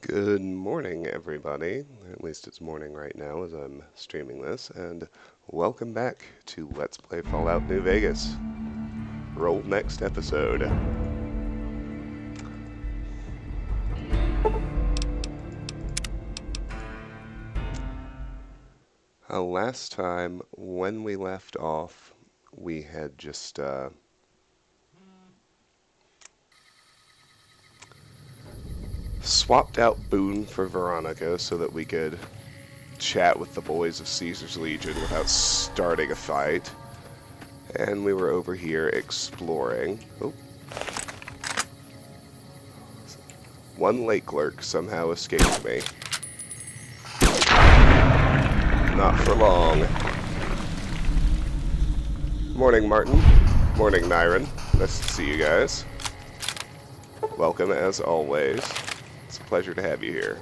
Good morning, everybody. At least it's morning right now as I'm streaming this, and welcome back to Let's Play Fallout New Vegas. Roll next episode. Last time, when we left off, we had just swapped out Boone for Veronica so that we could chat with the boys of Caesar's Legion without starting a fight. And we were over here exploring. Oh. One lake lurk somehow escaped me. Not for long. Morning, Martin. Morning, Nyron. Nice to see you guys. Welcome, as always. It's a pleasure to have you here.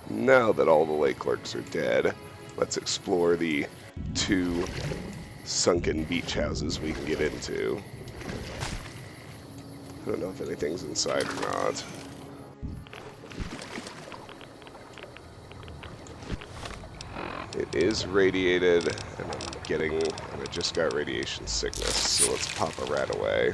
Now that all the lake clerks are dead, let's explore the two sunken beach houses we can get into. I don't know if anything's inside or not. It is radiated, and I just got radiation sickness, so let's pop a rat away.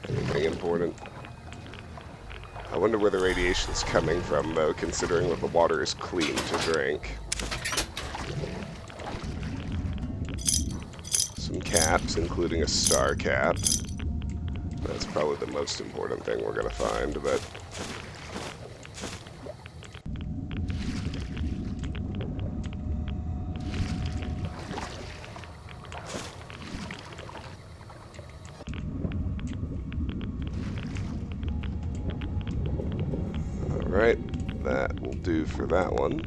Anything important? I wonder where the radiation's coming from, though, considering that the water is clean to drink. Some caps, including a star cap. That's probably the most important thing we're going to find, but... Alright, that will do for that one.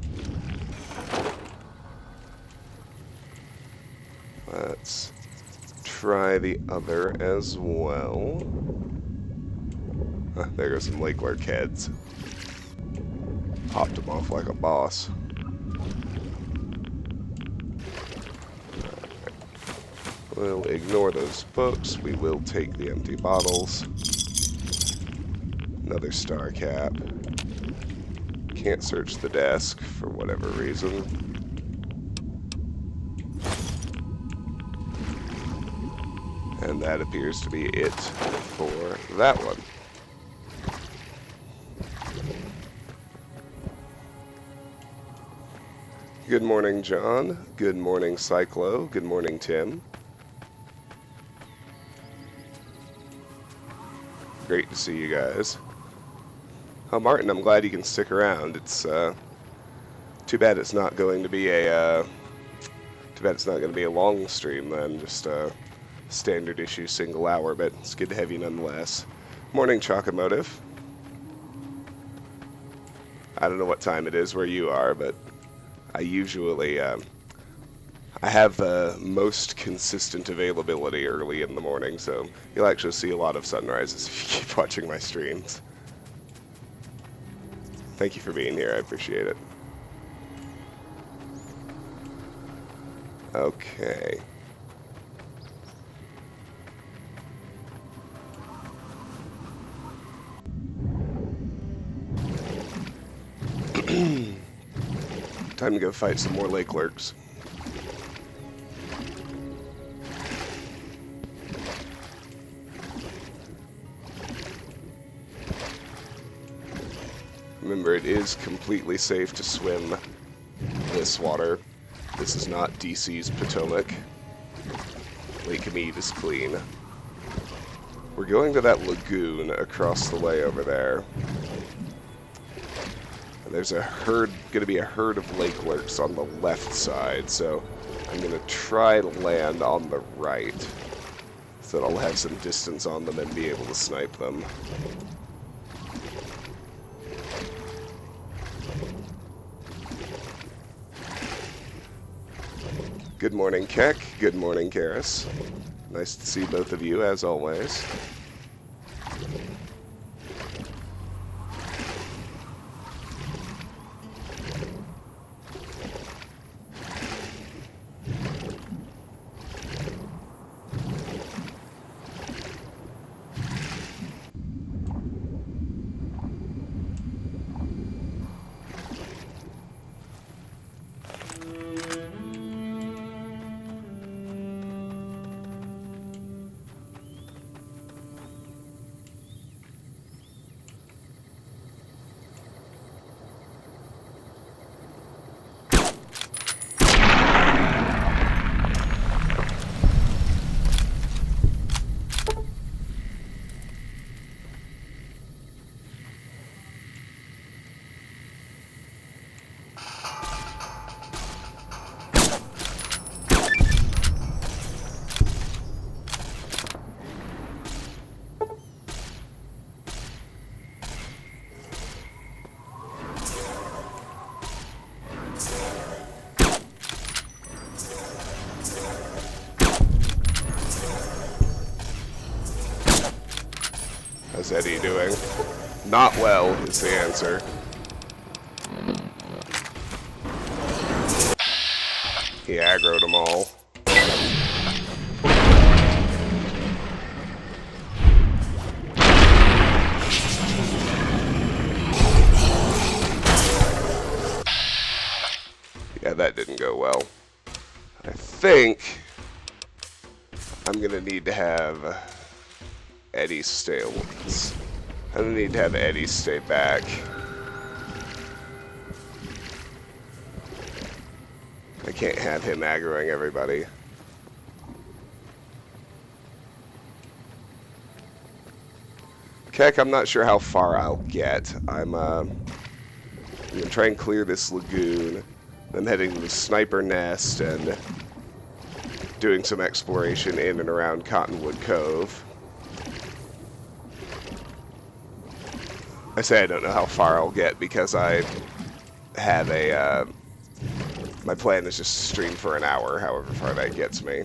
Let's try the other as well. There goes some lake lurk heads. Popped them off like a boss. We'll ignore those books. We will take the empty bottles. Another star cap. Can't search the desk for whatever reason. And that appears to be it for that one. Good morning, John. Good morning, Cyclo. Good morning, Tim. Great to see you guys. Oh, Martin, I'm glad you can stick around. It's too bad it's not going to be a long stream then, just a standard issue single hour, but it's good to have you nonetheless. Morning, Chocomotive. I don't know what time it is where you are, but I usually I have the most consistent availability early in the morning, so you'll actually see a lot of sunrises if you keep watching my streams. Thank you for being here, I appreciate it. Okay. Time to go fight some more lake lurks. Remember, it is completely safe to swim this water. This is not DC's Potomac. Lake Mead is clean. We're going to that lagoon across the way over there. And there's going to be a herd of lake lurks on the left side, so I'm going to try to land on the right so that I'll have some distance on them and be able to snipe them. Good morning, Keck. Good morning, Karis. Nice to see both of you, as always. Eddie doing? Not well is the answer. He aggroed them all. Yeah, that didn't go well. I think I'm gonna need to have Eddie stay. I'm gonna need to have Eddie stay back. I can't have him aggroing everybody. Keck, I'm not sure how far I'll get. I'm gonna try and clear this lagoon. I'm heading to the Sniper Nest and doing some exploration in and around Cottonwood Cove. I say I don't know how far I'll get because I have a... my plan is just to stream for an hour, however far that gets me.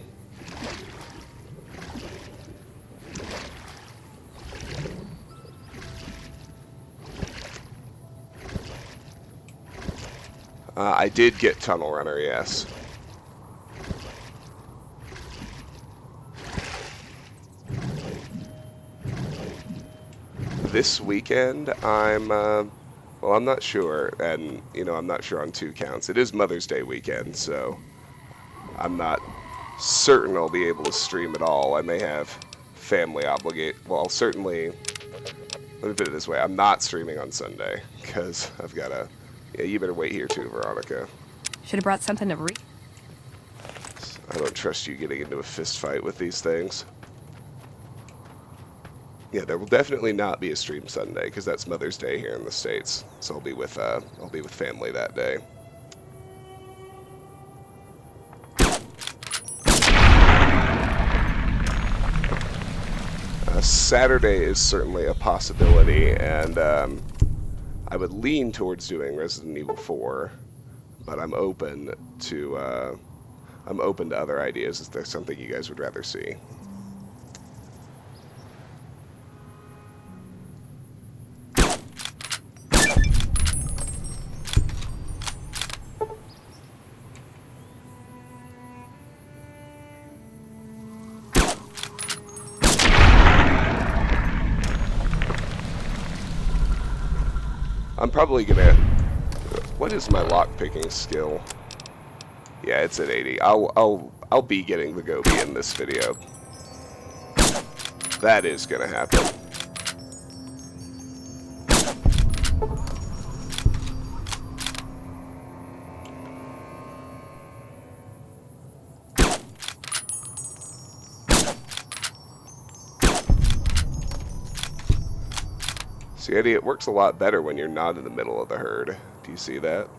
I did get Tunnel Runner, yes. This weekend, well, I'm not sure, and, you know, I'm not sure on 2 counts. It is Mother's Day weekend, so I'm not certain I'll be able to stream at all. I may have family well, certainly, let me put it this way, I'm not streaming on Sunday, because I've got a... Yeah, you better wait here too, Veronica. Should have brought something to read. I don't trust you getting into a fist fight with these things. Yeah, there will definitely not be a stream Sunday because that's Mother's Day here in the States. So I'll be with family that day. Saturday is certainly a possibility, and I would lean towards doing Resident Evil 4, but I'm open to other ideas if there's something you guys would rather see. I'm probably gonna... What is my lockpicking skill? Yeah, it's at 80. I'll be getting the Goby in this video. That is gonna happen. See, Eddie, it works a lot better when you're not in the middle of the herd. Do you see that?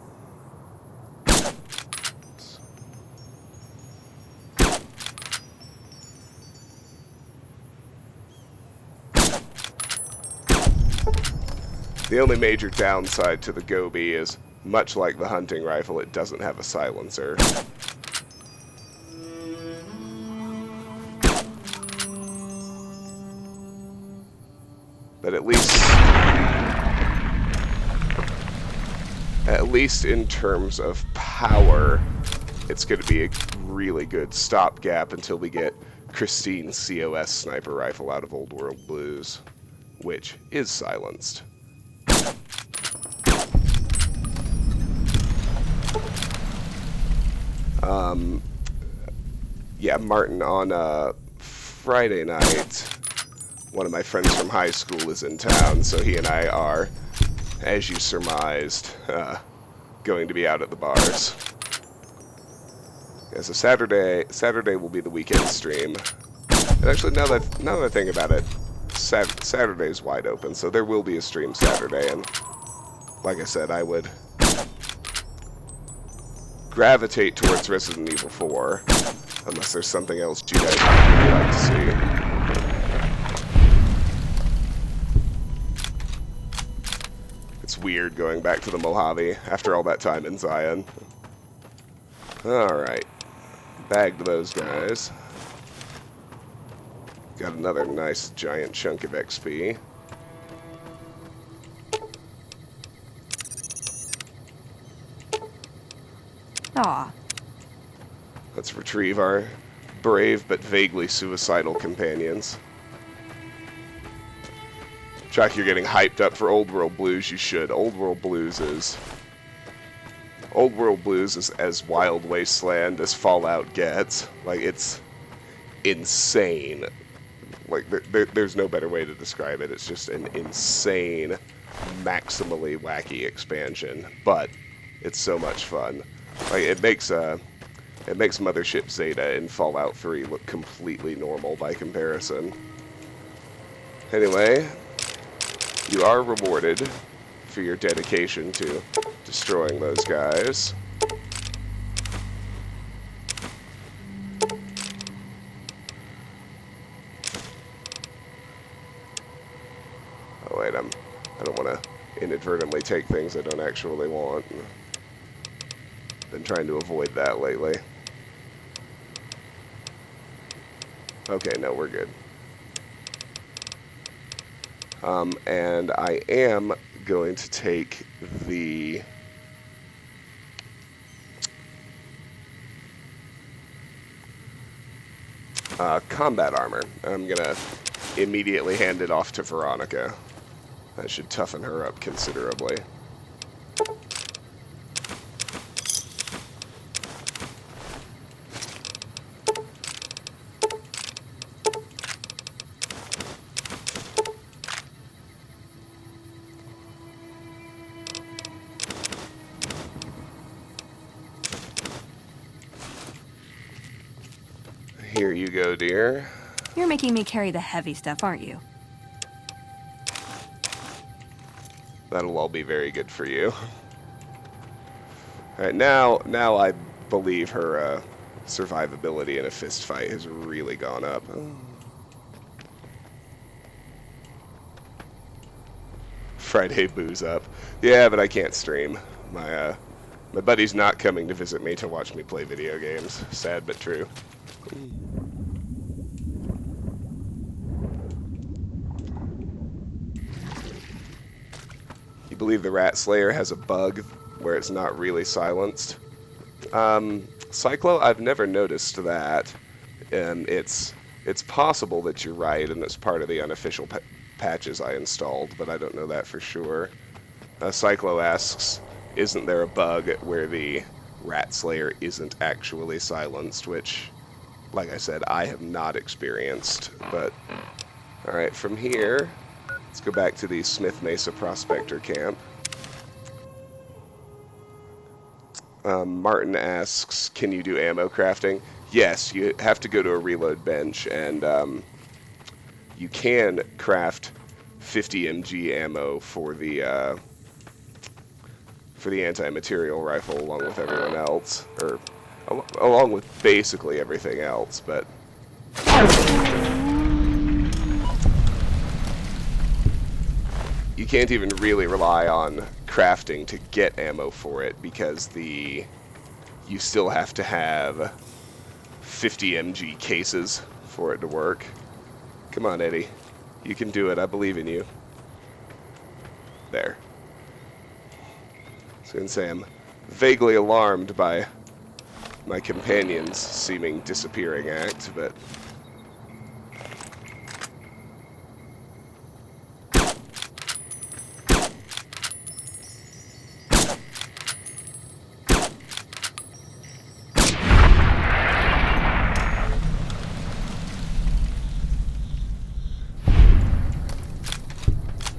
The only major downside to the Goby is, much like the hunting rifle, it doesn't have a silencer. But at least in terms of power, it's going to be a really good stopgap until we get Christine's COS sniper rifle out of Old World Blues, which is silenced. Yeah, Martin, on Friday night, one of my friends from high school is in town, so he and I are, as you surmised, going to be out at the bars. Yeah, so Saturday will be the weekend stream. And actually, now that I think about it, Saturday's wide open, so there will be a stream Saturday, and like I said, I would gravitate towards Resident Evil 4, unless there's something else you guys would like to see. It's weird going back to the Mojave after all that time in Zion. Alright. Bagged those guys. Got another nice giant chunk of XP. Aw. Let's retrieve our brave but vaguely suicidal companions. Chuck, you're getting hyped up for Old World Blues. You should. Old World Blues is as Wild Wasteland as Fallout gets. Like, it's insane. Like, there's no better way to describe it. It's just an insane, maximally wacky expansion. But it's so much fun. Like, it makes Mothership Zeta in Fallout 3 look completely normal by comparison. Anyway, you are rewarded for your dedication to destroying those guys. Oh wait, I don't want to inadvertently take things I don't actually want. Been trying to avoid that lately. Okay, no, we're good. And I am going to take the combat armor. I'm going to immediately hand it off to Veronica. That should toughen her up considerably. Here you go, dear. You're making me carry the heavy stuff, aren't you? That'll all be very good for you. Alright, now I believe her survivability in a fist fight has really gone up. Friday booze up. Yeah, but I can't stream. My buddy's not coming to visit me to watch me play video games. Sad but true. You believe the Rat Slayer has a bug where it's not really silenced? Cyclo, I've never noticed that. It's possible that you're right, and it's part of the unofficial patches I installed, but I don't know that for sure. Cyclo asks, isn't there a bug where the Rat Slayer isn't actually silenced, which, like I said, I have not experienced. But, alright, from here, let's go back to the Smith Mesa Prospector Camp. Martin asks, can you do ammo crafting? Yes, you have to go to a reload bench, and you can craft 50 mg ammo for the anti-material rifle along with everyone else, or along with basically everything else, but you can't even really rely on crafting to get ammo for it, because you still have to have 50 mg cases for it to work. Come on, Eddie. You can do it. I believe in you. There. I was going to say I'm vaguely alarmed by my companion's seeming disappearing act, but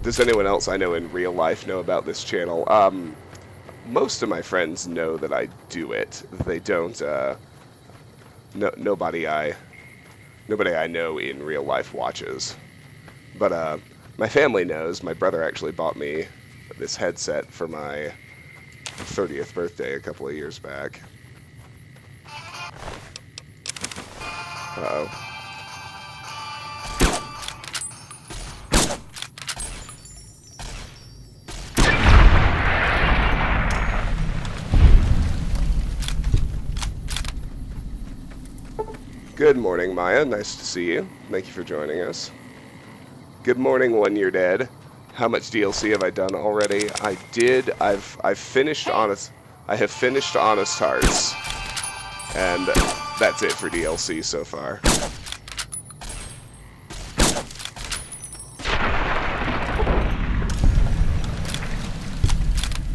does anyone else I know in real life know about this channel? Most of my friends know that I do it. They don't. Nobody I know in real life watches. But my family knows. My brother actually bought me this headset for my 30th birthday a couple of years back. Uh-oh. Good morning, Maya. Nice to see you. Thank you for joining us. Good morning, One Year Dead. How much DLC have I done already? I did. I've finished I have finished Honest Hearts, and that's it for DLC so far.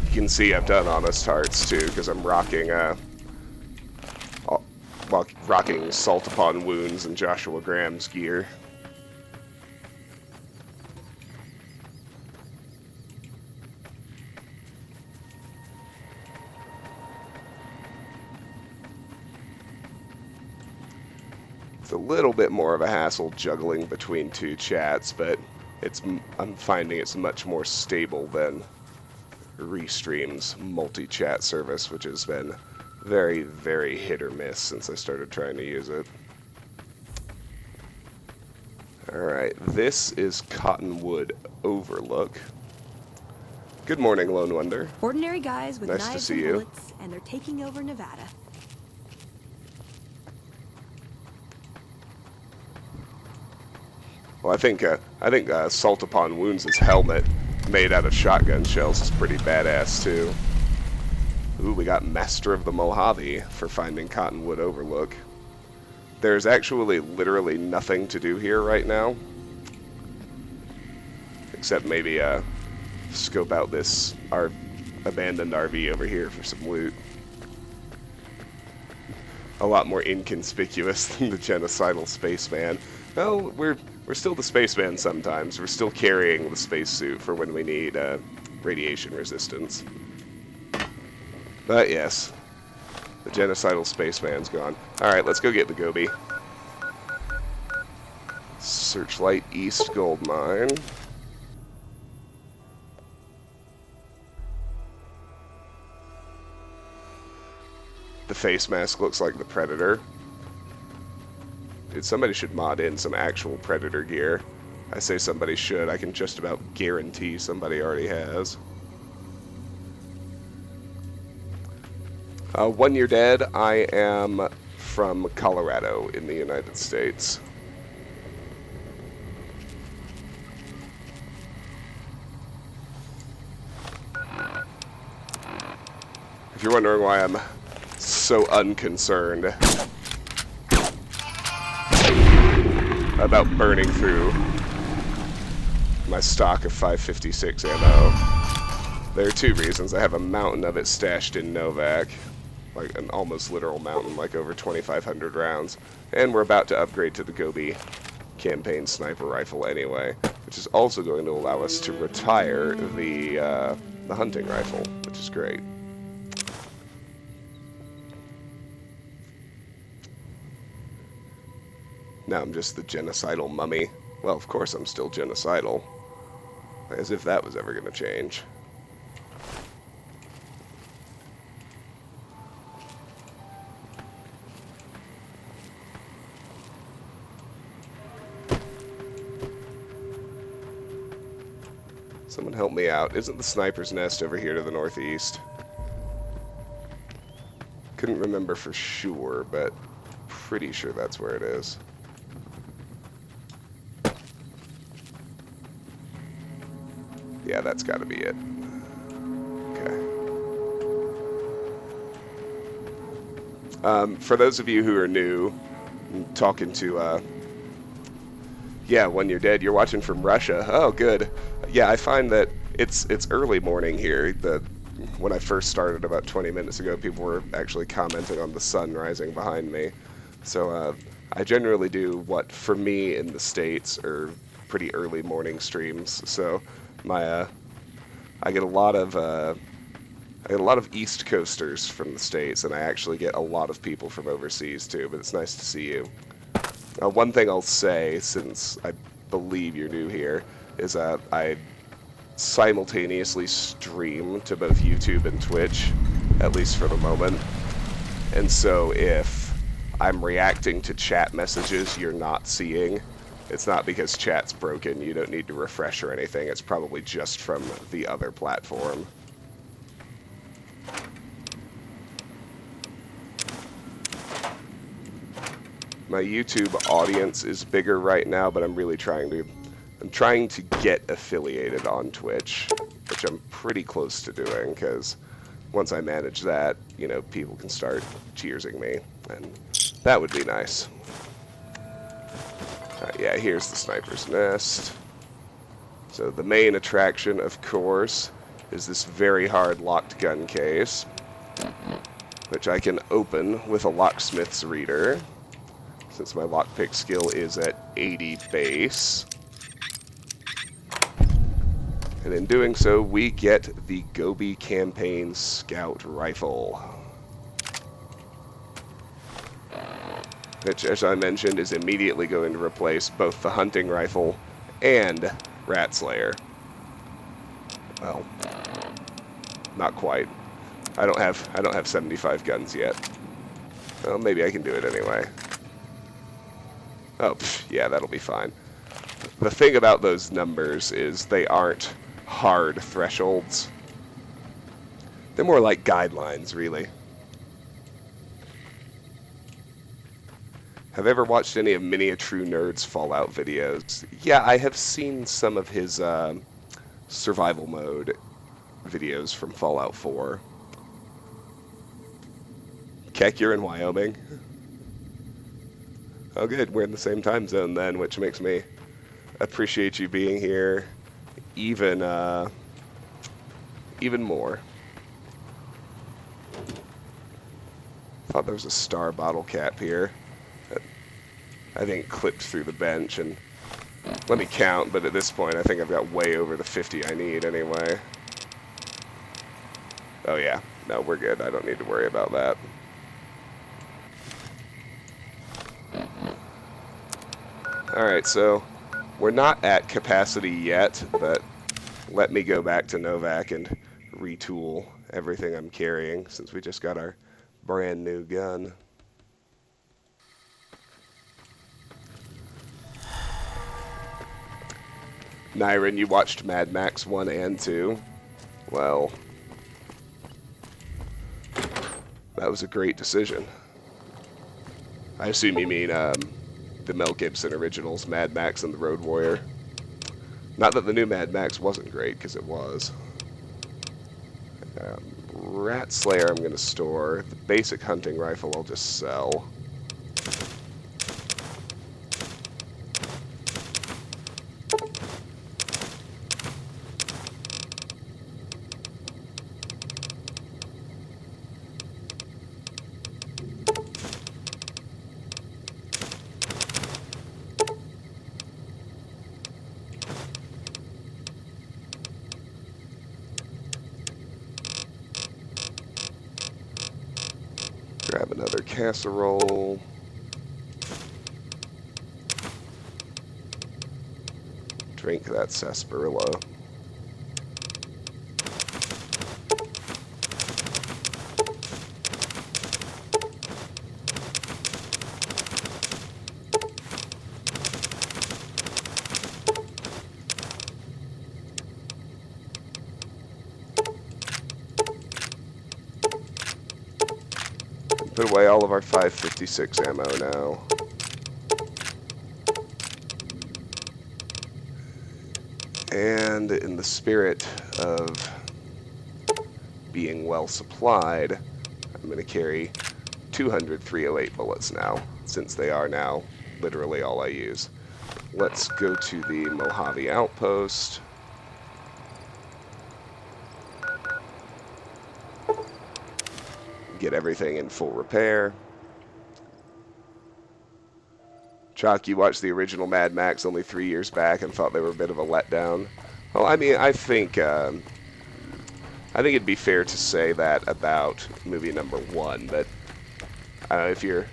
You can see I've done Honest Hearts too, because I'm rocking rocking Salt Upon Wounds and Joshua Graham's gear. It's a little bit more of a hassle juggling between two chats, but I'm finding it's much more stable than Restream's multi-chat service, which has been very, very hit or miss since I started trying to use it. Alright, this is Cottonwood Overlook. Good morning, Lone Wonder. Ordinary guys with Nice to knives see and you. bullets, and they're taking over Nevada. Well, I think Salt Upon Wounds' helmet made out of shotgun shells is pretty badass, too. Ooh, we got Master of the Mojave for finding Cottonwood Overlook. There's actually literally nothing to do here right now. Except maybe scope out this abandoned RV over here for some loot. A lot more inconspicuous than the genocidal spaceman. Well, we're still the spaceman sometimes. We're still carrying the spacesuit for when we need radiation resistance. But yes, the genocidal spaceman's gone. Alright, let's go get the Goby. Searchlight East Gold Mine. The face mask looks like the Predator. Dude, somebody should mod in some actual Predator gear. I say somebody should. I can just about guarantee somebody already has. When you're dead, I am from Colorado in the United States. If you're wondering why I'm so unconcerned about burning through my stock of 5.56 ammo, there are two reasons. I have a mountain of it stashed in Novak, like an almost literal mountain, like over 2,500 rounds, and we're about to upgrade to the Goby campaign sniper rifle anyway, which is also going to allow us to retire the hunting rifle, which is great. Now I'm just the genocidal mummy. Well, of course I'm still genocidal. As if that was ever going to change. Someone help me out. Isn't the sniper's nest over here to the northeast? Couldn't remember for sure, but pretty sure that's where it is. Yeah, that's got to be it. Okay. For those of you who are new, I'm talking to, yeah, when you're dead, you're watching from Russia. Oh, good. Yeah, I find that it's early morning here. When I first started about 20 minutes ago, people were actually commenting on the sun rising behind me. So I generally do what, for me in the States, are pretty early morning streams. So I get a lot of East Coasters from the States, and I actually get a lot of people from overseas too. But it's nice to see you. One thing I'll say, since I believe you're new here, is that I simultaneously stream to both YouTube and Twitch, at least for the moment. And so if I'm reacting to chat messages you're not seeing, it's not because chat's broken. You don't need to refresh or anything. It's probably just from the other platform. My YouTube audience is bigger right now, but I'm really trying to get affiliated on Twitch, which I'm pretty close to doing, because once I manage that, you know, people can start cheersing me, and that would be nice. Yeah, here's the sniper's nest. So the main attraction, of course, is this very hard locked gun case, which I can open with a locksmith's reader, since my lockpick skill is at 80 base. And in doing so, we get the Goby Campaign Scout Rifle, which, as I mentioned, is immediately going to replace both the hunting rifle and Rat Slayer. Well, not quite. I don't have 75 guns yet. Well, maybe I can do it anyway. Oh, yeah, that'll be fine. The thing about those numbers is they aren't hard thresholds. They're more like guidelines, really. Have you ever watched any of Many a True Nerd's Fallout videos? Yeah, I have seen some of his survival mode videos from Fallout 4. Keck, you're in Wyoming? Oh good, we're in the same time zone then, which makes me appreciate you being here even more. Thought there was a star bottle cap here. I think clipped through the bench, and let me count, but at this point I think I've got way over the 50 I need anyway. Oh yeah, no, we're good. I don't need to worry about that. Alright, so we're not at capacity yet, but let me go back to Novak and retool everything I'm carrying, since we just got our brand new gun. Nyron, you watched Mad Max 1 and 2. Well, that was a great decision. I assume you mean the Mel Gibson originals, Mad Max and the Road Warrior. Not that the new Mad Max wasn't great, because it was. Rat Slayer I'm going to store. The basic hunting rifle I'll just sell. Grab another casserole. Drink that sarsaparilla. Put away all of our 5.56 ammo now. And in the spirit of being well supplied, I'm going to carry 200 308 bullets now, since they are now literally all I use. Let's go to the Mojave outpost. Get everything in full repair. Chalk, you watched the original Mad Max only 3 years back and thought they were a bit of a letdown. Well, I mean, I think it'd be fair to say that about movie number 1. But if you're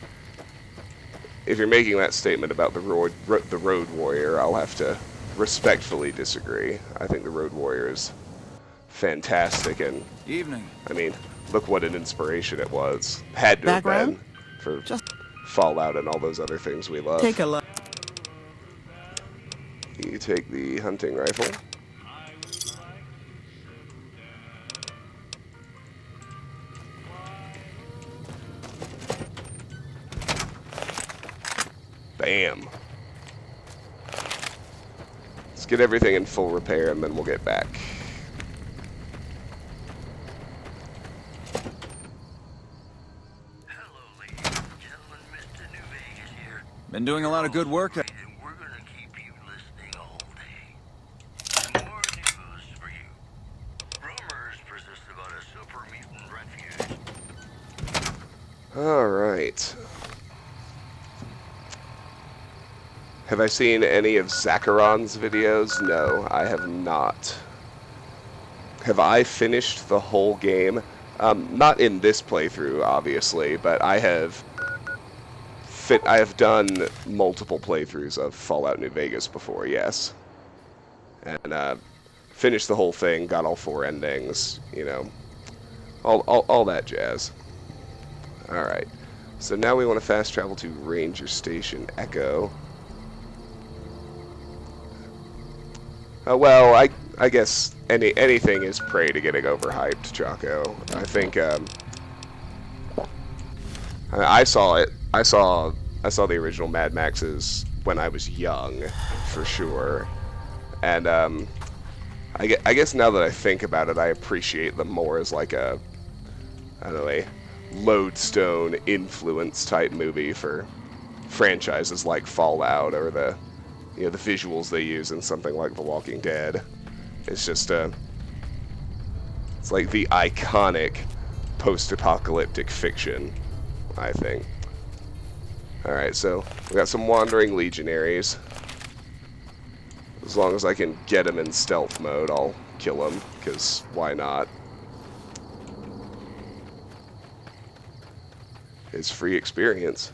making that statement about the Road Warrior, I'll have to respectfully disagree. I think the Road Warrior is fantastic, and I mean, look what an inspiration it was. Had to have been for Fallout and all those other things we love. Take a look. You take the hunting rifle. Bam. Let's get everything in full repair and then we'll get back. Been doing a lot of good work. We're gonna keep you listening all day. More news for you. Rumors persist about a super mutant refuge. Alright. Have I seen any of Zacharon's videos? No, I have not. Have I finished the whole game? Not in this playthrough, obviously, but I have done multiple playthroughs of Fallout New Vegas before, yes. And finished the whole thing, got all 4 endings, you know, all that jazz. Alright, so now we want to fast travel to Ranger Station Echo. Well, I guess anything is prey to getting overhyped, Jocko. I think I saw it. I saw the original Mad Maxes when I was young, for sure. And I guess now that I think about it, I appreciate them more as like a, I don't know, a lodestone influence type movie for franchises like Fallout or the visuals they use in something like The Walking Dead. It's just it's like the iconic post-apocalyptic fiction, I think. Alright, so we got some wandering Legionaries. As long as I can get them in stealth mode, I'll kill them, because why not? It's free experience.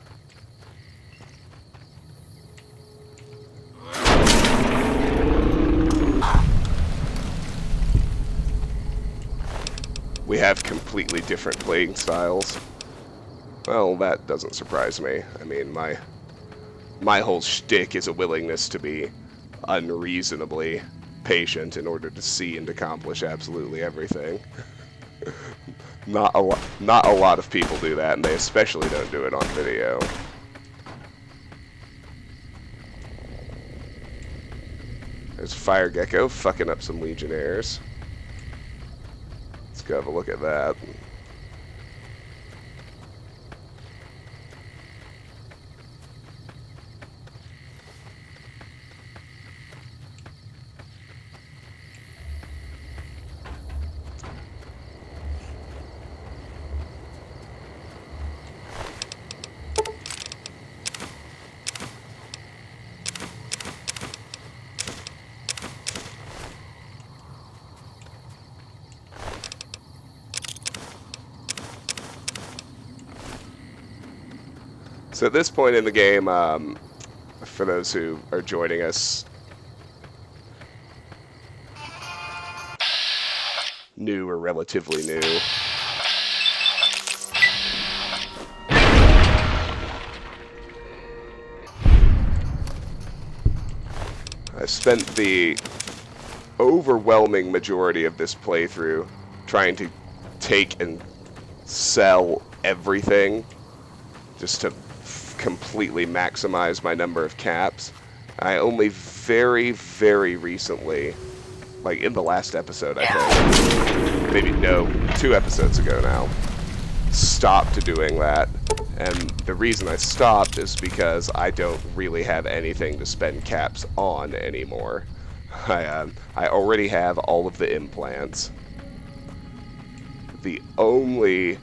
We have completely different playing styles. Well, that doesn't surprise me. I mean, my whole shtick is a willingness to be unreasonably patient in order to see and accomplish absolutely everything. Not a lot of people do that, and they especially don't do it on video. There's Fire Gecko fucking up some Legionnaires. Let's go have a look at that. So at this point in the game, for those who are joining us, new or relatively new, I spent the overwhelming majority of this playthrough trying to take and sell everything just to completely maximize my number of caps. I only very, very recently, like in the last episode, I think, maybe no, 2 episodes ago now, stopped doing that. And the reason I stopped is because I don't really have anything to spend caps on anymore. I already have all of the implants. The only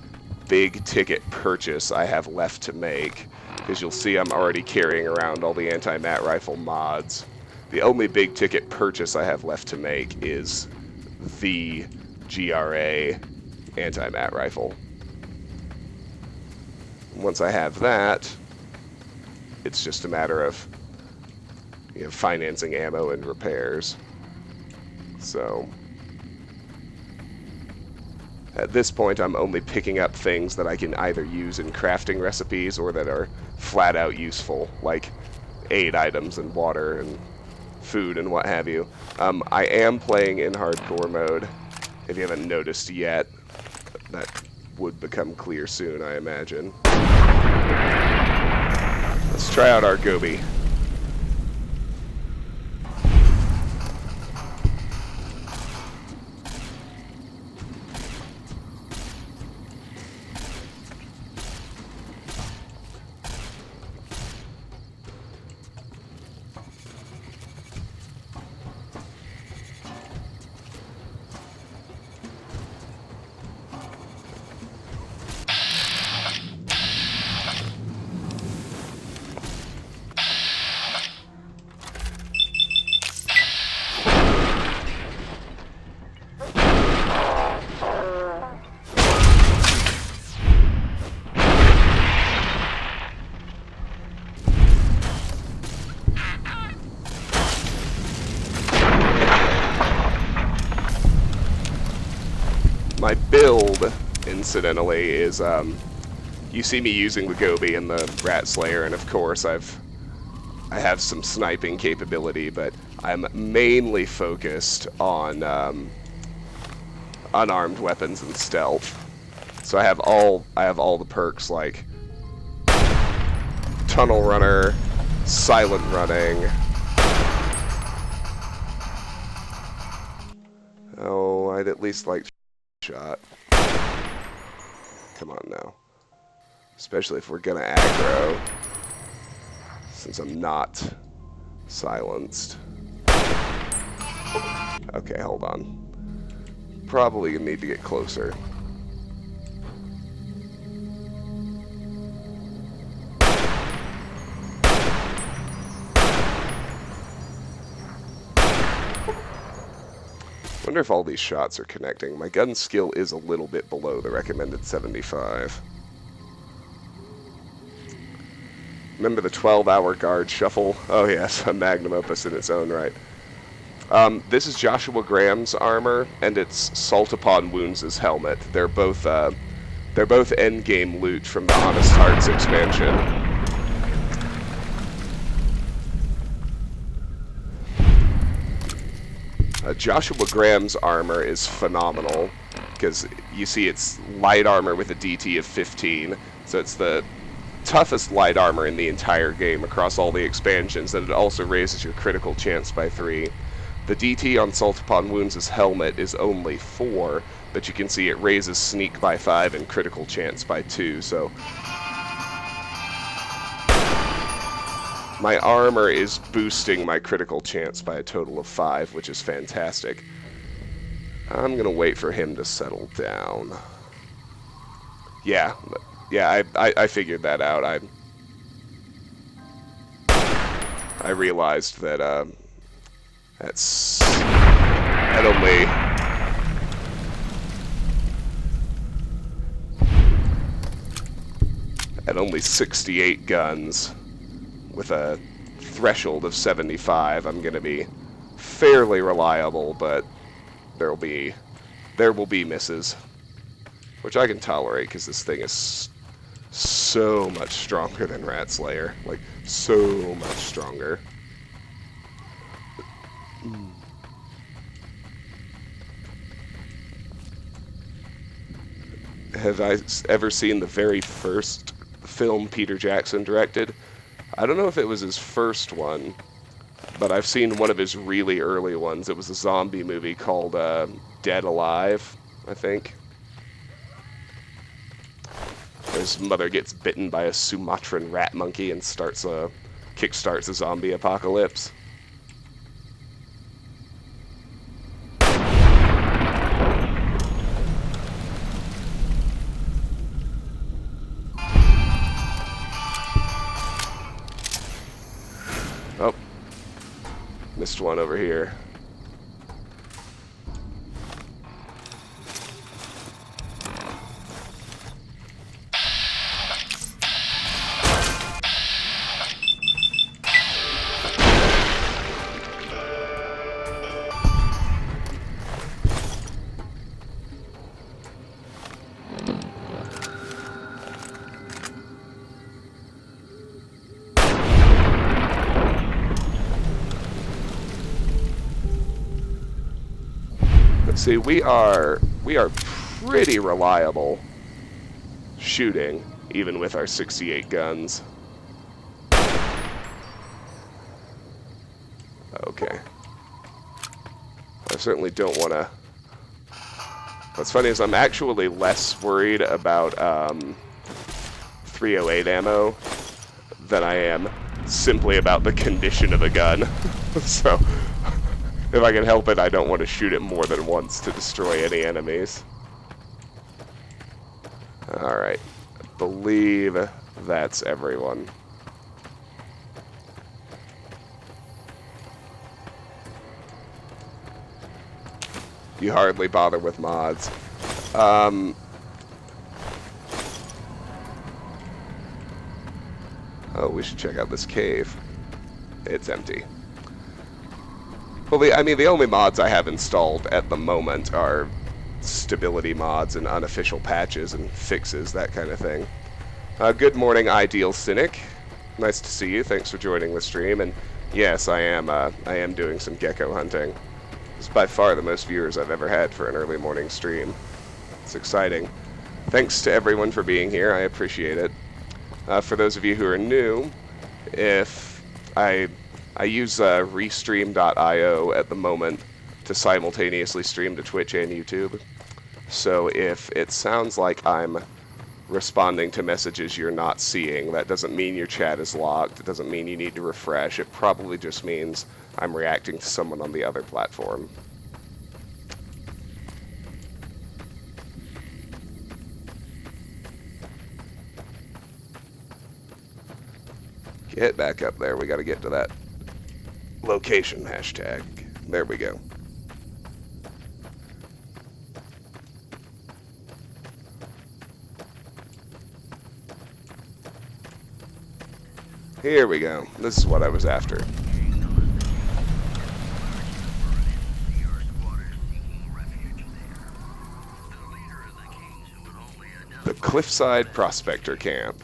big ticket purchase I have left to make, because you'll see I'm already carrying around all the anti-mat rifle mods. The only big ticket purchase I have left to make is the GRA anti-mat rifle. Once I have that, it's just a matter of financing ammo and repairs. So at this point, I'm only picking up things that I can either use in crafting recipes or that are flat out useful, like aid items and water and food and what have you. I am playing in hardcore mode, if you haven't noticed yet. That would become clear soon, I imagine. Let's try out our Goby. My build, incidentally, is you see me using the Goby and the Rat Slayer, and of course I have some sniping capability, but I'm mainly focused on unarmed weapons and stealth. So I have all the perks like Tunnel Runner, Silent Running. Oh, I'd at least like shot. Come on now. Especially if we're gonna aggro. Since I'm not silenced. Okay, hold on. Probably gonna need to get closer. Wonder if all these shots are connecting. My gun skill is a little bit below the recommended 75. Remember the 12-hour guard shuffle? Oh yes, a magnum opus in its own right. This is Joshua Graham's armor, and it's Salt Upon Wounds' helmet. They're both endgame loot from the Honest Hearts expansion. Joshua Graham's armor is phenomenal, because you see it's light armor with a DT of 15, so it's the toughest light armor in the entire game across all the expansions, and it also raises your critical chance by 3. The DT on Salt Upon Wounds' helmet is only 4, but you can see it raises sneak by 5 and critical chance by 2, so my armor is boosting my critical chance by a total of 5, which is fantastic. I'm gonna wait for him to settle down. Yeah, I figured that out. I realized that that's at only 68 guns with a threshold of 75. I'm gonna be fairly reliable, but there will be misses, which I can tolerate because this thing is so much stronger than Rat Slayer, like so much stronger. Have I ever seen the very first film Peter Jackson directed? I don't know if it was his first one, but I've seen one of his really early ones. It was a zombie movie called Dead Alive, I think. His mother gets bitten by a Sumatran rat monkey and kickstarts a zombie apocalypse. Oh, missed one over here. See, we are pretty reliable shooting, even with our 68 guns. Okay. I certainly don't want to... What's funny is I'm actually less worried about 308 ammo than I am simply about the condition of the gun. So... if I can help it, I don't want to shoot it more than once to destroy any enemies. Alright. I believe that's everyone. You hardly bother with mods. Oh, we should check out this cave. It's empty. Well, the only mods I have installed at the moment are stability mods and unofficial patches and fixes, that kind of thing. Good morning, Ideal Cynic. Nice to see you. Thanks for joining the stream. And yes, I am doing some gecko hunting. It's by far the most viewers I've ever had for an early morning stream. It's exciting. Thanks to everyone for being here. I appreciate it. For those of you who are new, if I use restream.io at the moment to simultaneously stream to Twitch and YouTube. So if it sounds like I'm responding to messages you're not seeing, that doesn't mean your chat is locked. It doesn't mean you need to refresh. It probably just means I'm reacting to someone on the other platform. Get back up there. We got to get to that location hashtag. There we go. Here we go. This is what I was after. The Cliffside Prospector Camp.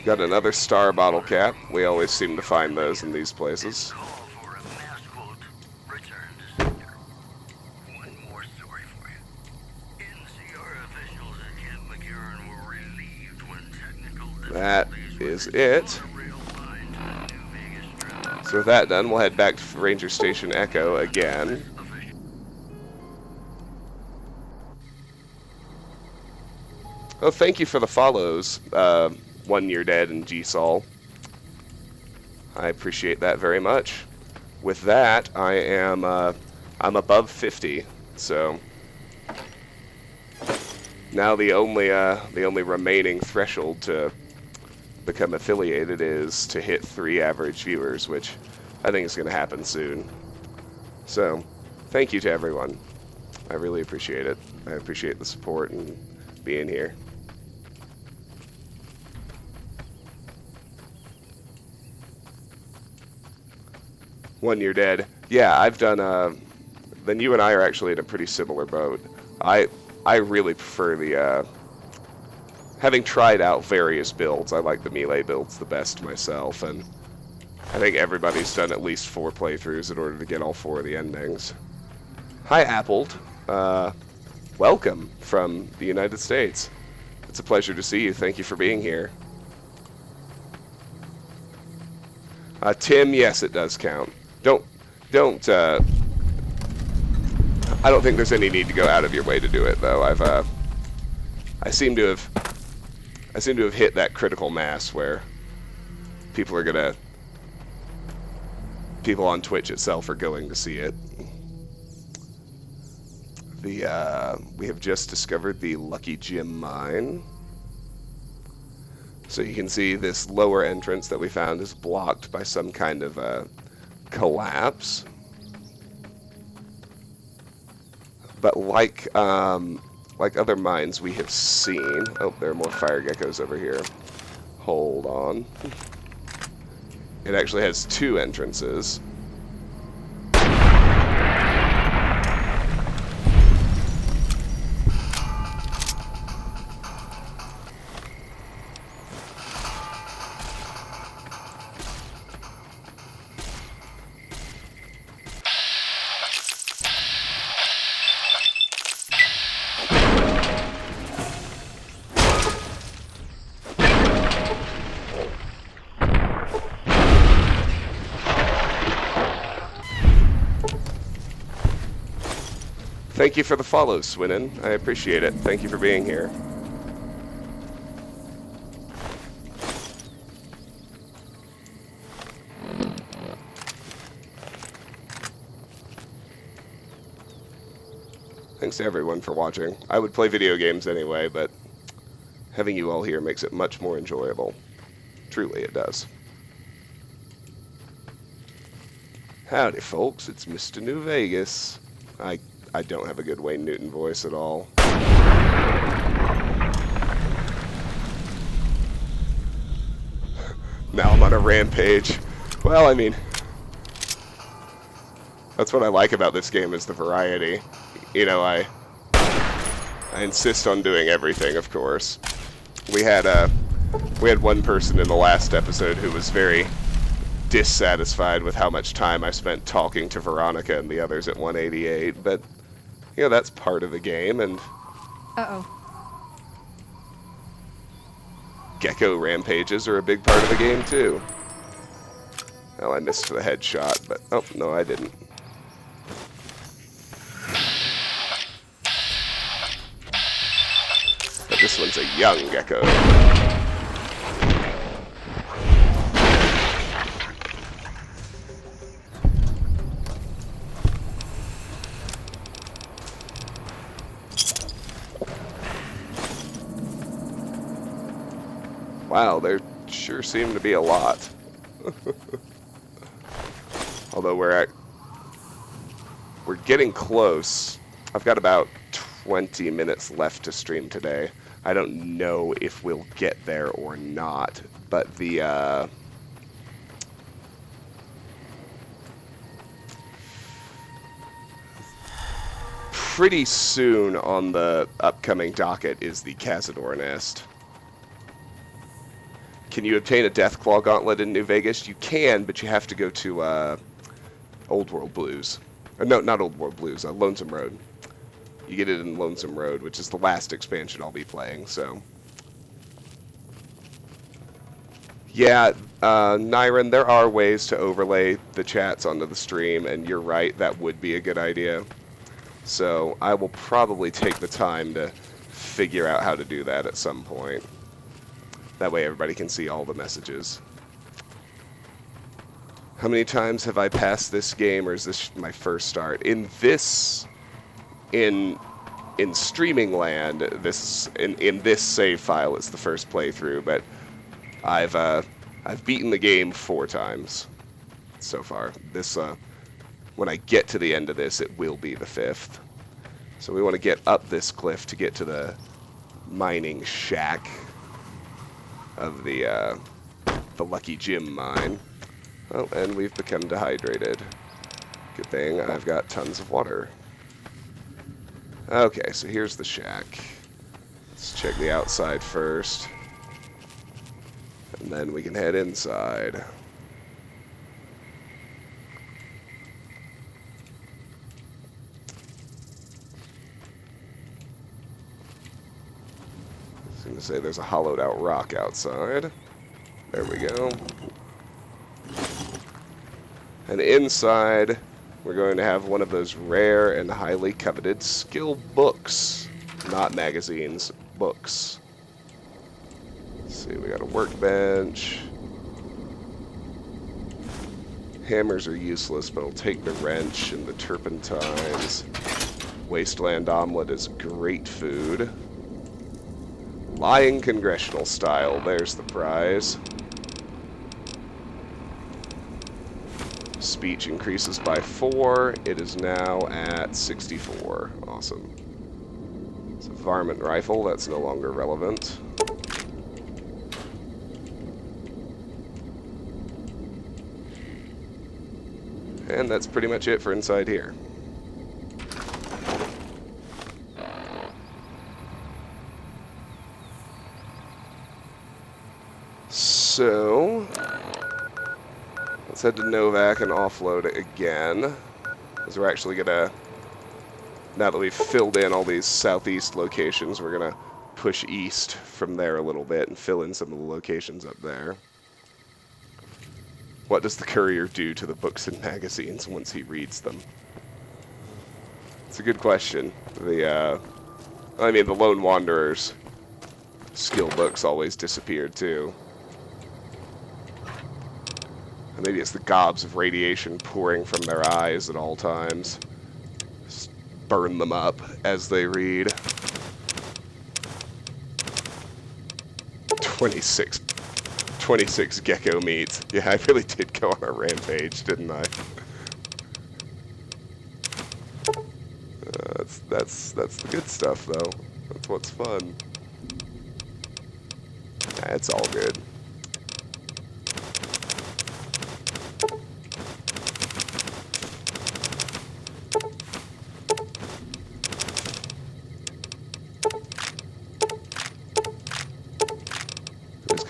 Got another star bottle cap. We always seem to find those in these places. That is it. So with that done, we'll head back to Ranger Station Echo again. Oh, thank you for the follows, 1 Year Dead and G-Sol. I appreciate that very much. With that, I'm above 50, so now the only remaining threshold to become affiliated is to hit 3 average viewers, which I think is going to happen soon. So, thank you to everyone. I really appreciate it. I appreciate the support and being here. One Year Dead. Yeah, I've done, then you and I are actually in a pretty similar boat. I really prefer the, having tried out various builds, I like the melee builds the best myself, and I think everybody's done at least 4 playthroughs in order to get all 4 of the endings. Hi, Appled. Welcome from the United States. It's a pleasure to see you. Thank you for being here. Tim, yes, it does count. I don't think there's any need to go out of your way to do it, though. I seem to have hit that critical mass where people on Twitch itself are going to see it. We have just discovered the Lucky Gem Mine. So you can see this lower entrance that we found is blocked by some kind of collapse. But like other mines we have seen... Oh, there are more fire geckos over here. Hold on. It actually has 2 entrances. Thank you for the follow, Swinnin. I appreciate it. Thank you for being here. Thanks to everyone for watching. I would play video games anyway, but having you all here makes it much more enjoyable. Truly, it does. Howdy, folks. It's Mr. New Vegas. I don't have a good Wayne Newton voice at all. Now I'm on a rampage. Well, I mean, That's what I like about this game is the variety. You know, I insist on doing everything, of course. We had one person in the last episode who was very dissatisfied with how much time I spent talking to Veronica and the others at 188, but you know, that's part of the game, and Uh-oh. gecko rampages are a big part of the game too. Oh, I missed the headshot, but oh no, I didn't. But this one's a young gecko. Wow, there sure seem to be a lot. Although we're getting close. I've got about 20 minutes left to stream today. I don't know if we'll get there or not, but the pretty soon on the upcoming docket is the Cazador Nest. Can you obtain a Deathclaw Gauntlet in New Vegas? You can, but you have to go to Old World Blues. No, not Old World Blues, Lonesome Road. You get it in Lonesome Road, which is the last expansion I'll be playing, so. Yeah, Nyron, there are ways to overlay the chats onto the stream, and you're right, that would be a good idea. So I will probably take the time to figure out how to do that at some point. That way everybody can see all the messages. How many times have I passed this game, or is this my first start? In streaming land, in this save file, it's the first playthrough, but I've beaten the game 4 times so far. This when I get to the end of this, it will be the 5th. So we want to get up this cliff to get to the mining shack of the Lucky Jim mine. Oh, and we've become dehydrated. Good thing I've got tons of water. Okay, so here's the shack. Let's check the outside first. And then we can head inside. I was going to say there's a hollowed out rock outside. There we go. And inside, we're going to have one of those rare and highly coveted skill books. Not magazines, books. Let's see, we got a workbench. Hammers are useless, but I'll take the wrench and the turpentines. Wasteland omelet is great food. Lying congressional style, there's the prize. Speech increases by 4. It is now at 64. Awesome. It's a varmint rifle. That's no longer relevant. And that's pretty much it for inside here. So let's head to Novak and offload it again. Because we're actually going to, now that we've filled in all these southeast locations, we're going to push east from there a little bit and fill in some of the locations up there. What does the courier do to the books and magazines once he reads them? It's a good question. The Lone Wanderer's skill books always disappeared too. Maybe it's the gobs of radiation pouring from their eyes at all times. Just burn them up as they read. 26 gecko meats. Yeah, I really did go on a rampage, didn't I? That's the good stuff, though. That's what's fun. Nah, it's all good.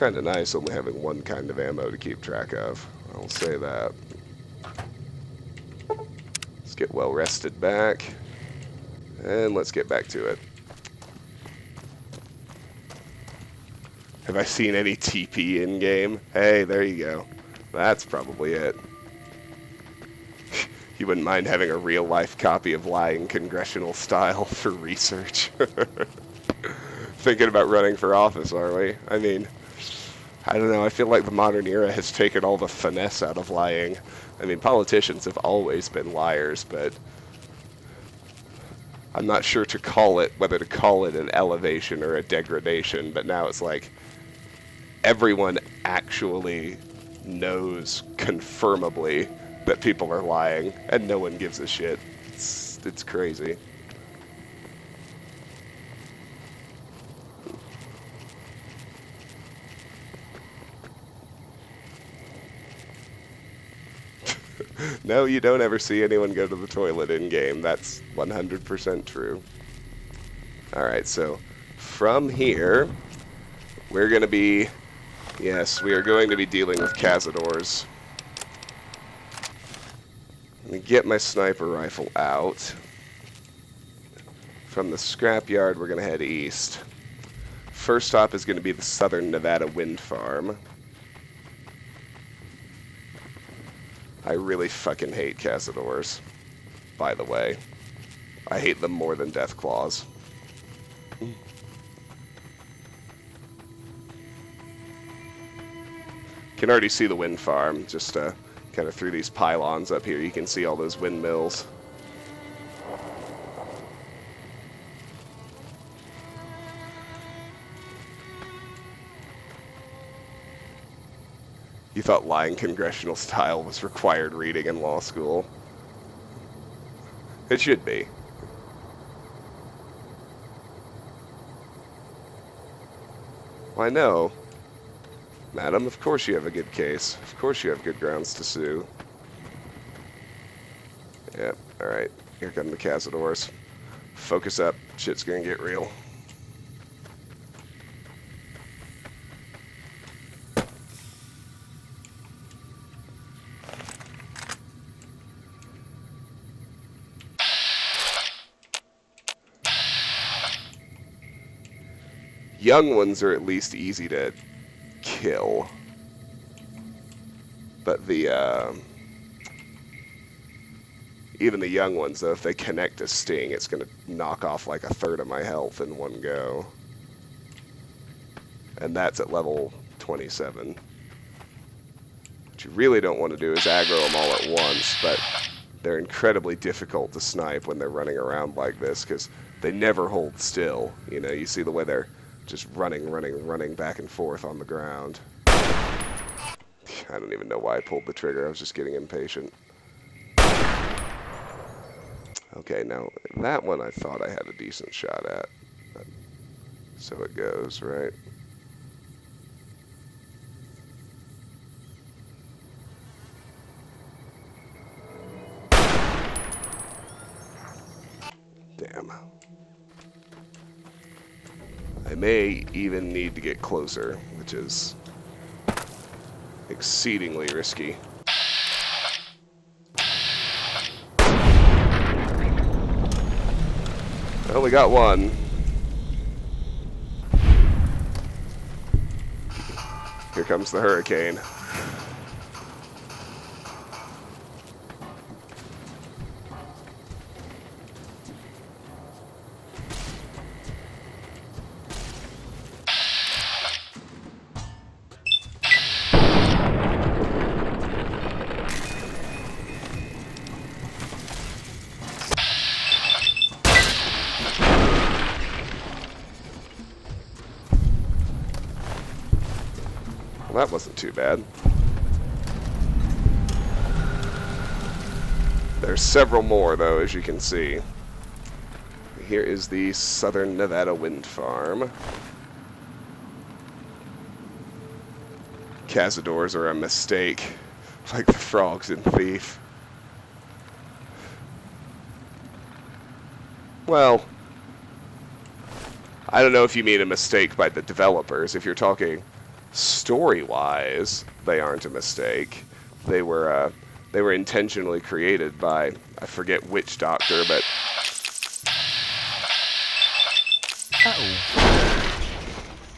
kind of nice only having one kind of ammo to keep track of. I'll say that. Let's get well rested back. And let's get back to it. Have I seen any TP in-game? Hey, there you go. That's probably it. You wouldn't mind having a real-life copy of Lying Congressional Style for research. Thinking about running for office, are we? I mean, I don't know. I feel like the modern era has taken all the finesse out of lying. I mean, politicians have always been liars, but I'm not sure whether to call it an elevation or a degradation, but now it's like everyone actually knows confirmably that people are lying, and no one gives a shit. It's crazy. No, you don't ever see anyone go to the toilet in-game. That's 100% true. Alright, so from here, we're going to be... Yes, we are going to be dealing with Cazadors. Let me get my sniper rifle out. From the scrapyard, we're going to head east. First stop is going to be the Southern Nevada Wind Farm. I really fucking hate Cazadors, by the way. I hate them more than Deathclaws. Can already see the wind farm, just kind of through these pylons up here. You can see all those windmills. You thought Lying Congressional Style was required reading in law school. It should be. Why, no. Madam, of course you have a good case. Of course you have good grounds to sue. Yep, alright. Here come the Cazadors. Focus up. Shit's gonna get real. Young ones are at least easy to kill. But the, even the young ones, though, if they connect a sting, it's going to knock off like a third of my health in one go. And that's at level 27. What you really don't want to do is aggro them all at once, but they're incredibly difficult to snipe when they're running around like this, because they never hold still. You know, you see the way they're just running back and forth on the ground. I don't even know why I pulled the trigger. I was just getting impatient. Okay, now that one I thought I had a decent shot at. But so it goes, right? Damn. I may even need to get closer, which is exceedingly risky. I only got one. Here comes the hurricane. Well, that wasn't too bad. There's several more, though, as you can see. Here is the Southern Nevada Wind Farm. Cazadors are a mistake, like the frogs in Thief. Well, I don't know if you mean a mistake by the developers. If you're talking story-wise, they aren't a mistake. They were intentionally created by, I forget which doctor, but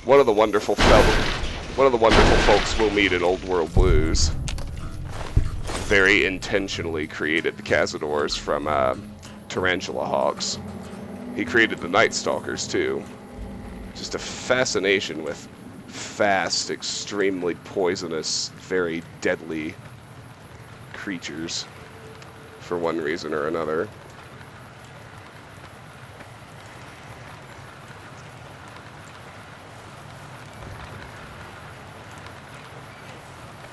one of the wonderful folks we'll meet in Old World Blues very intentionally created the Cazadors from tarantula hawks. He created the Night Stalkers too. Just a fascination with fast, extremely poisonous, very deadly creatures for one reason or another.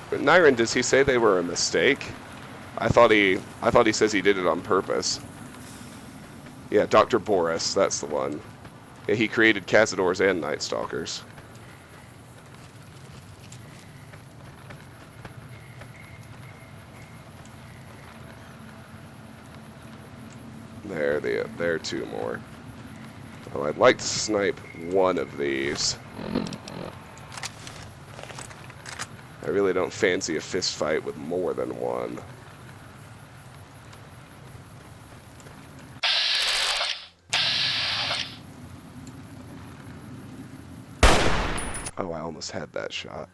But Nyron, does he say they were a mistake? I thought he says he did it on purpose. Yeah, Dr. Boris, that's the one. Yeah, he created Cazadors and Night Stalkers. There are two more. Oh, I'd like to snipe one of these. I really don't fancy a fist fight with more than one. Oh, I almost had that shot.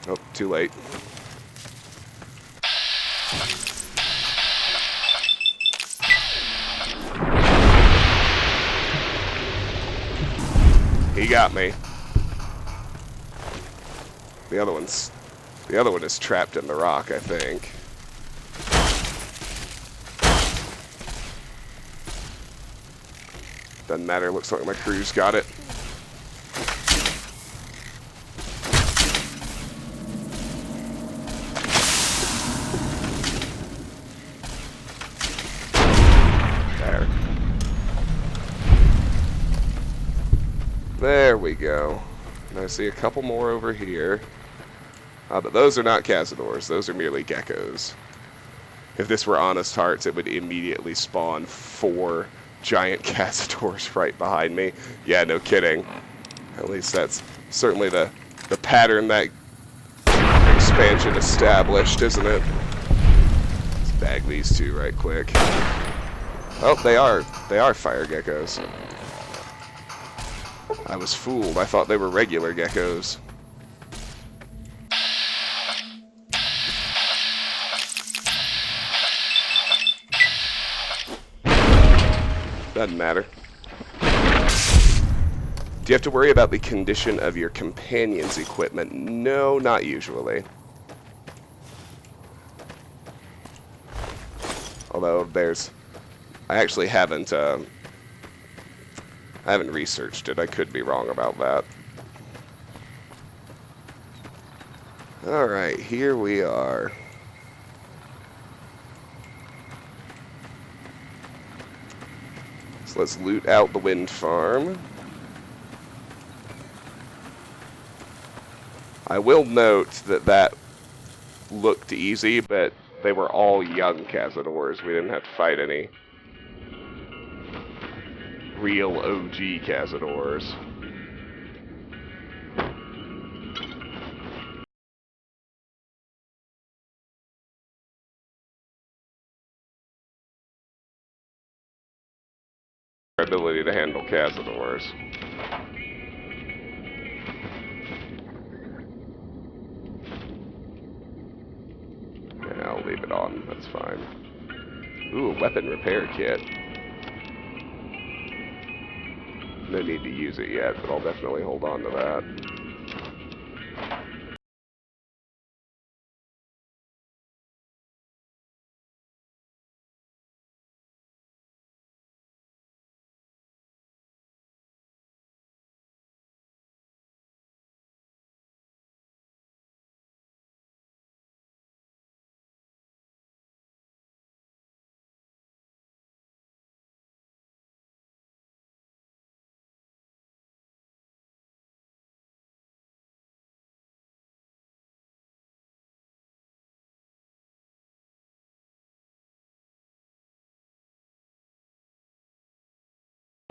Oh, too late. He got me. The other one is trapped in the rock, I think. Doesn't matter, looks like my crew's got it. There we go. And I see a couple more over here. But those are not Cazadors. Those are merely geckos. If this were Honest Hearts, it would immediately spawn 4 giant Cazadors right behind me. Yeah, no kidding. At least that's certainly the pattern that expansion established, isn't it? Let's bag these two right quick. Oh, they are fire geckos. I was fooled. I thought they were regular geckos. Doesn't matter. Do you have to worry about the condition of your companion's equipment? No, not usually. Although I actually haven't researched it. I could be wrong about that. Alright, here we are. So let's loot out the wind farm. I will note that looked easy, but they were all young Cazadors. We didn't have to fight any real OG Cazadors. Ability to handle Cazadors. Yeah, I'll leave it on. That's fine. Ooh, a weapon repair kit. No need to use it yet, but I'll definitely hold on to that.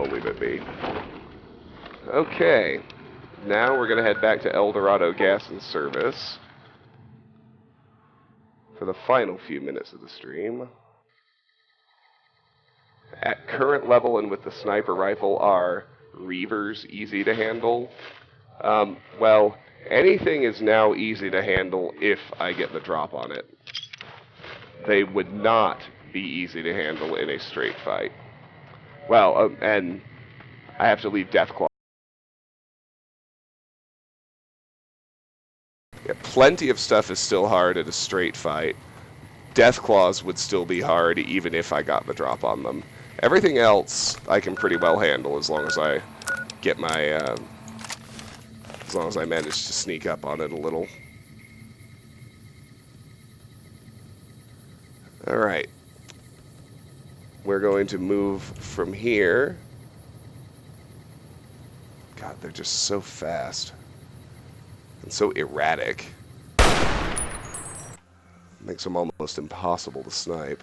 I'll leave it be. Okay. Now we're going to head back to El Dorado Gas and Service for the final few minutes of the stream. At current level and with the sniper rifle, are Reavers easy to handle? Well, anything is now easy to handle if I get the drop on it. They would not be easy to handle in a straight fight. Well, and I have to leave Deathclaw. Yeah, plenty of stuff is still hard in a straight fight. Deathclaws would still be hard even if I got the drop on them. Everything else I can pretty well handle as long as I get my, as long as I manage to sneak up on it a little. Alright. We're going to move from here. God, they're just so fast. And so erratic. Makes them almost impossible to snipe.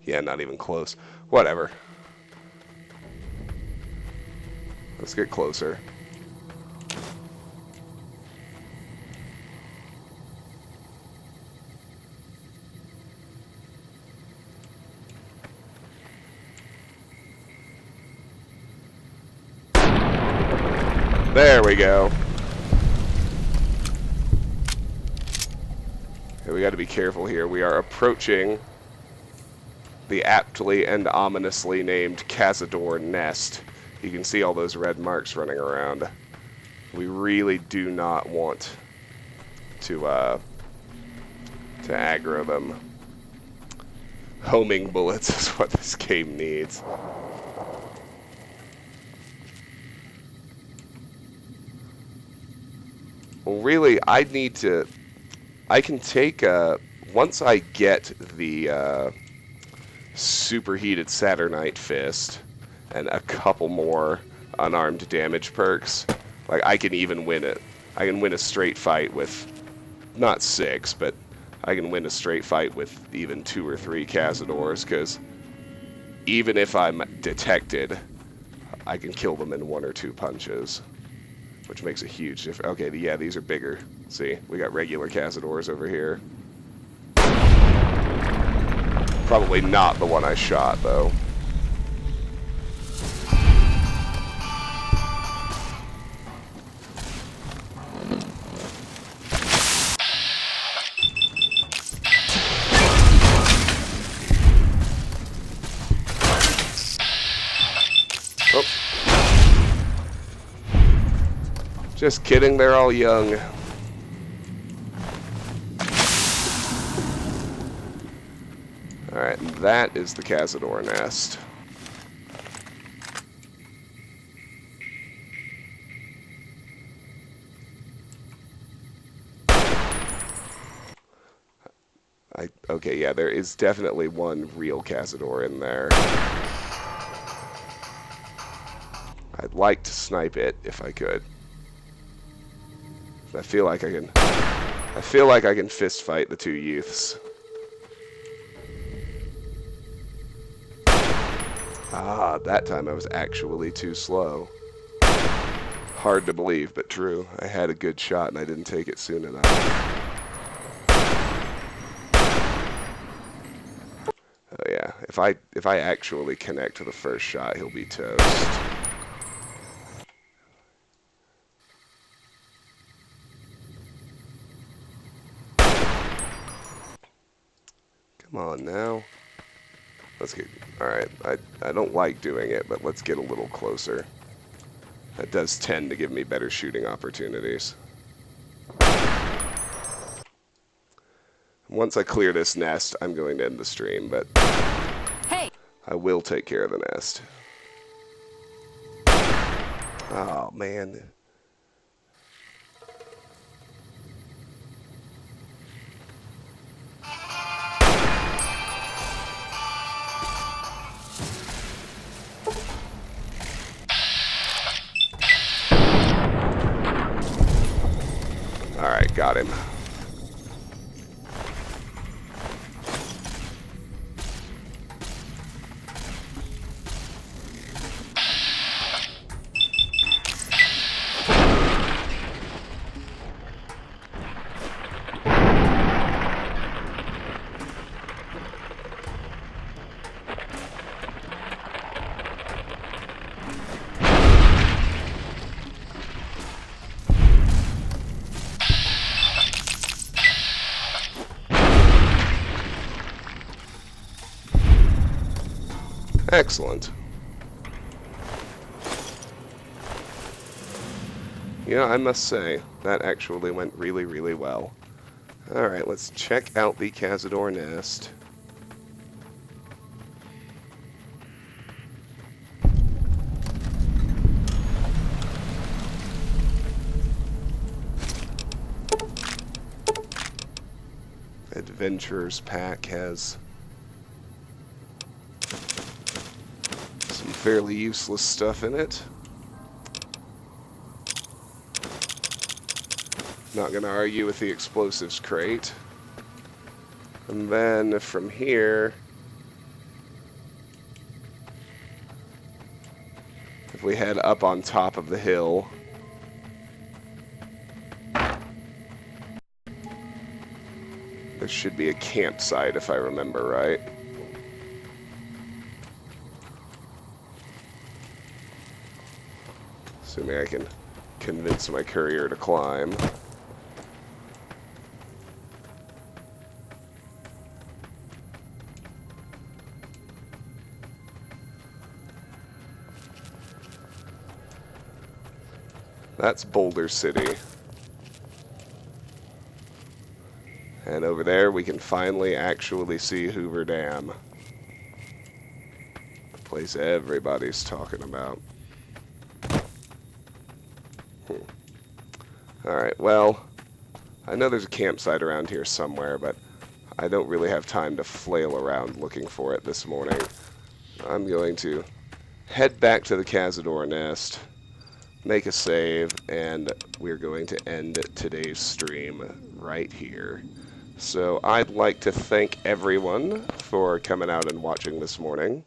Yeah, not even close. Whatever. Let's get closer. There we go. Okay, we got to be careful here. We are approaching the aptly and ominously named Cazador Nest. You can see all those red marks running around. We really do not want to aggro them. Homing bullets is what this game needs. Well, really, I can take, once I get the, superheated Saturnite Fist and a couple more unarmed damage perks, like, I can even win it. I can win a straight fight with, not 6, but I can win a straight fight with even 2 or 3 Cazadors, because even if I'm detected, I can kill them in 1 or 2 punches, which makes a huge difference. Okay, yeah, these are bigger. See, we got regular Cazadors over here. Probably not the one I shot, though. Oh. Just kidding, they're all young. Alright, that is the Cazador Nest. Okay, yeah, there is definitely one real Cazador in there. I'd like to snipe it if I could. I feel like I can fist fight the 2 youths. Ah, that time I was actually too slow. Hard to believe, but true. I had a good shot and I didn't take it soon enough. Oh yeah, if I actually connect to the first shot, he'll be toast. Come on now. Let's get... Alright, I don't like doing it, but let's get a little closer. That does tend to give me better shooting opportunities. Once I clear this nest, I'm going to end the stream, but... Hey! I will take care of the nest. Oh, man. got him. Excellent. Yeah, I must say, that actually went really, really well. Alright, let's check out the Cazador Nest. Adventurers Pack has some fairly useless stuff in it. Not going to argue with the explosives crate. And then from here, if we head up on top of the hill, there should be a campsite if I remember right. Assuming I can convince my courier to climb. That's Boulder City. And over there we can finally actually see Hoover Dam. The place everybody's talking about. Alright, well, I know there's a campsite around here somewhere, but I don't really have time to flail around looking for it this morning. I'm going to head back to the Cazador Nest, make a save, and we're going to end today's stream right here. So I'd like to thank everyone for coming out and watching this morning.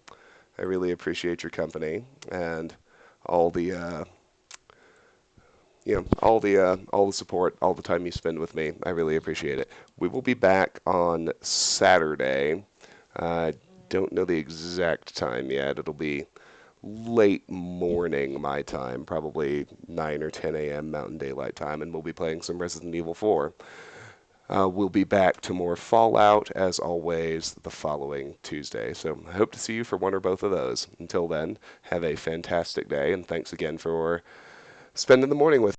I really appreciate your company and all the all the support, all the time you spend with me. I really appreciate it. We will be back on Saturday. Don't know the exact time yet. It'll be late morning my time, probably 9 or 10 a.m. Mountain Daylight Time, and we'll be playing some Resident Evil 4. We'll be back to more Fallout, as always, the following Tuesday. So I hope to see you for one or both of those. Until then, have a fantastic day, and thanks again for spending the morning with me.